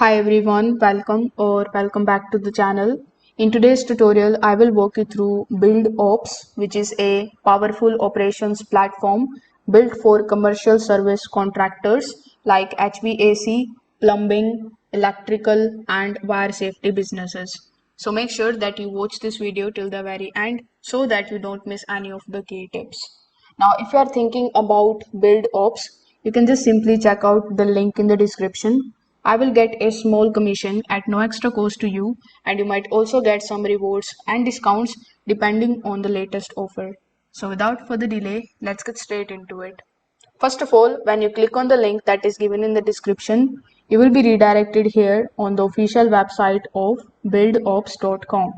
Hi everyone, welcome back to the channel. In today's tutorial, I will walk you through BuildOps, which is a powerful operations platform built for commercial service contractors like HVAC, plumbing, electrical, and wire safety businesses. So make sure that you watch this video till the very end so that you don't miss any of the key tips. Now, if you are thinking about BuildOps, you can just simply check out the link in the description. I will get a small commission at no extra cost to you, and you might also get some rewards and discounts depending on the latest offer. So, without further delay, let's get straight into it. First of all, when you click on the link that is given in the description, you will be redirected here on the official website of buildops.com.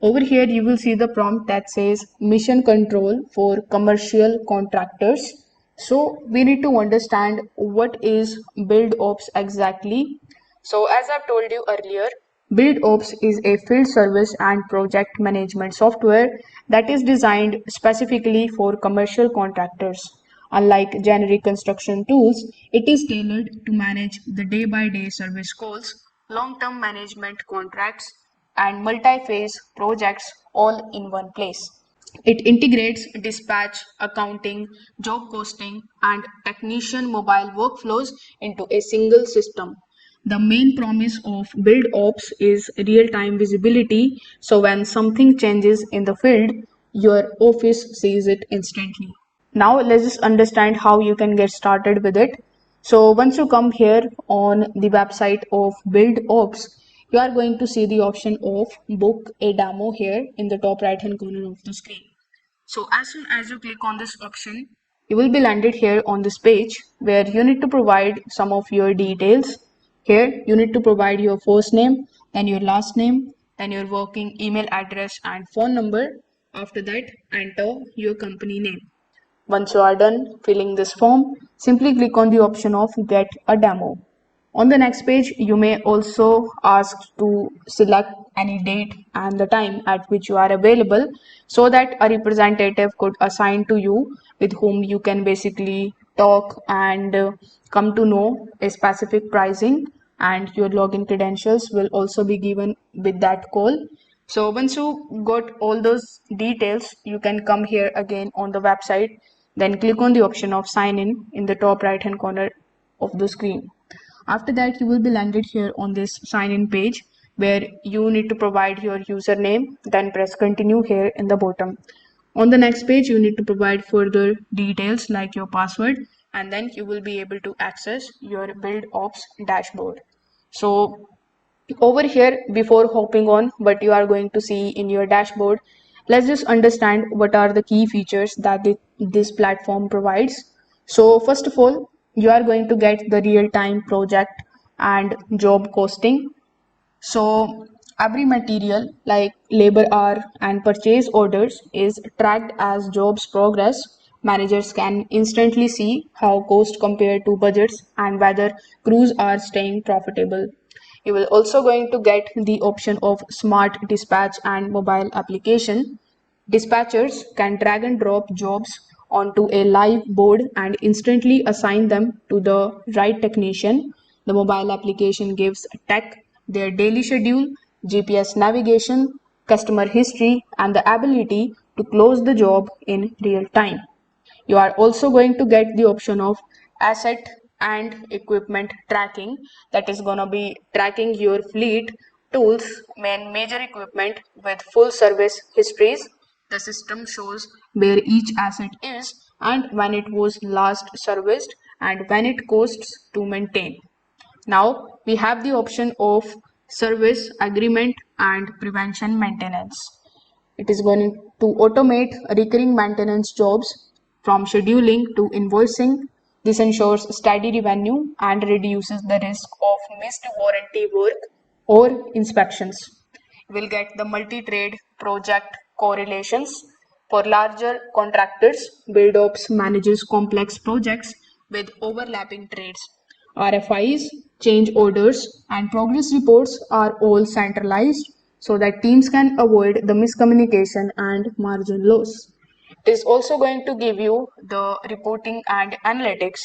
Over here, you will see the prompt that says mission control for commercial contractors. So we need to understand what is BuildOps exactly. So as I've told you earlier, BuildOps is a field service and project management software that is designed specifically for commercial contractors. Unlike generic construction tools, it is tailored to manage the day-by-day service calls, long-term management contracts, and multi-phase projects all in one place. It integrates dispatch, accounting, job costing, and technician mobile workflows into a single system. The main promise of BuildOps is real-time visibility, so when something changes in the field, your office sees it instantly. Now let's just understand how you can get started with it. So once you come here on the website of BuildOps, you are going to see the option of book a demo here in the top right hand corner of the screen. So as soon as you click on this option, you will be landed here on this page where you need to provide some of your details. Here you need to provide your first name, then your last name, then your working email address and phone number. After that, enter your company name. Once you are done filling this form, simply click on the option of Get a Demo. On the next page, you may also ask to select any date and the time at which you are available so that a representative could assign to you with whom you can basically talk and come to know a specific pricing, and your login credentials will also be given with that call. So once you got all those details, you can come here again on the website, then click on the option of sign in the top right hand corner of the screen. After that, you will be landed here on this sign in page where you need to provide your username, then press continue here in the bottom. On the next page, you need to provide further details like your password, and then you will be able to access your BuildOps dashboard. So over here, before hopping on what you are going to see in your dashboard, let's just understand what are the key features that this platform provides. So first of all, you are going to get the real-time project and job costing. So every material like labor hour and purchase orders is tracked as jobs progress. Managers can instantly see how cost compare to budgets and whether crews are staying profitable. You will also going to get the option of smart dispatch and mobile application. Dispatchers can drag and drop jobs onto a live board and instantly assign them to the right technician. The mobile application gives tech their daily schedule, GPS navigation, customer history, and the ability to close the job in real time. You are also going to get the option of asset and equipment tracking, that is going to be tracking your fleet, tools, and major equipment with full service histories. The system shows where each asset is and when it was last serviced and when it costs to maintain. Now we have the option of service agreement and prevention maintenance. It is going to automate recurring maintenance jobs from scheduling to invoicing. This ensures steady revenue and reduces the risk of missed warranty work or inspections. You will get the multi-trade project correlations. For larger contractors, BuildOps manages complex projects with overlapping trades. RFIs, change orders, and progress reports are all centralized so that teams can avoid the miscommunication and margin loss. It is also going to give you the reporting and analytics.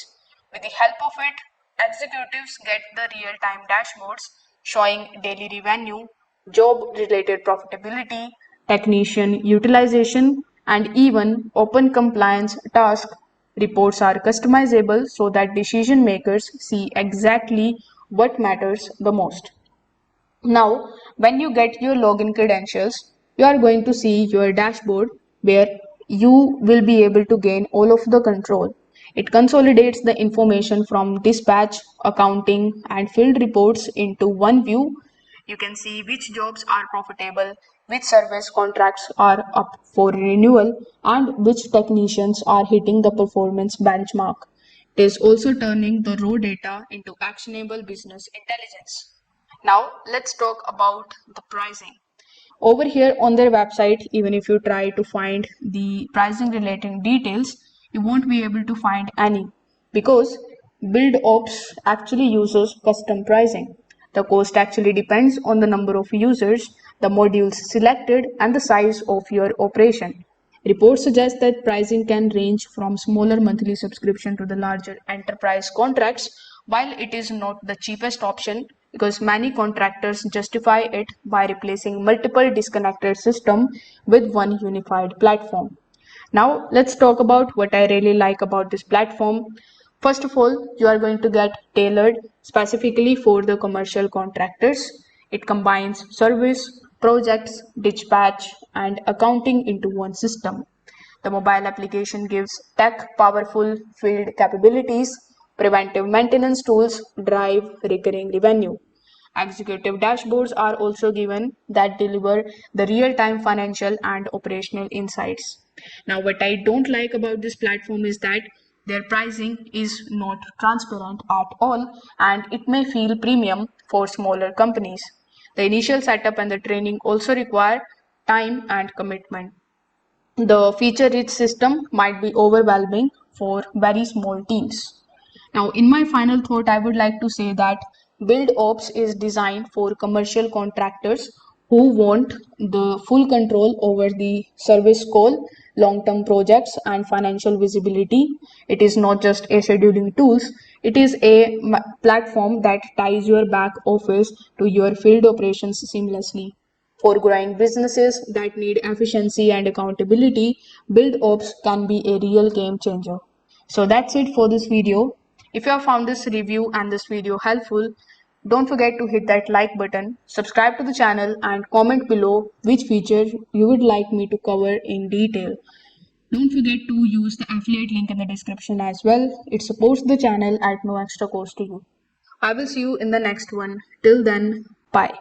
With the help of it, Executives get the real-time dashboards showing daily revenue, job-related profitability, technician utilization, and even open compliance task reports are customizable so that decision makers see exactly what matters the most. Now, when you get your login credentials, you are going to see your dashboard where you will be able to gain all of the control. It consolidates the information from dispatch, accounting, and field reports into one view. You can see which jobs are profitable, which service contracts are up for renewal, and which technicians are hitting the performance benchmark. It is also turning the raw data into actionable business intelligence. Now let's talk about the pricing. Over here on their website, even if you try to find the pricing related details, you won't be able to find any because BuildOps actually uses custom pricing. The cost actually depends on the number of users, the modules selected, and the size of your operation. Reports suggest that pricing can range from smaller monthly subscription to the larger enterprise contracts, while it is not the cheapest option because many contractors justify it by replacing multiple disconnected systems with one unified platform. Now, let's talk about what I really like about this platform. First of all, you are going to get tailored specifically for the commercial contractors. It combines service, projects, dispatch, and accounting into one system. The mobile application gives tech powerful field capabilities, preventive maintenance tools drive recurring revenue. Executive dashboards are also given that deliver the real-time financial and operational insights. Now, what I don't like about this platform is that their pricing is not transparent at all and it may feel premium for smaller companies. The initial setup and the training also require time and commitment. The feature-rich system might be overwhelming for very small teams. Now, in my final thought, I would like to say that BuildOps is designed for commercial contractors who want the full control over the service call, long-term projects, and financial visibility. It is not just a scheduling tools. It is a platform that ties your back office to your field operations seamlessly. For growing businesses that need efficiency and accountability, BuildOps can be a real game changer. So that's it for this video. If you have found this review and this video helpful, don't forget to hit that like button, subscribe to the channel and comment below which feature you would like me to cover in detail. Don't forget to use the affiliate link in the description as well. It supports the channel at no extra cost to you. I will see you in the next one. Till then, bye.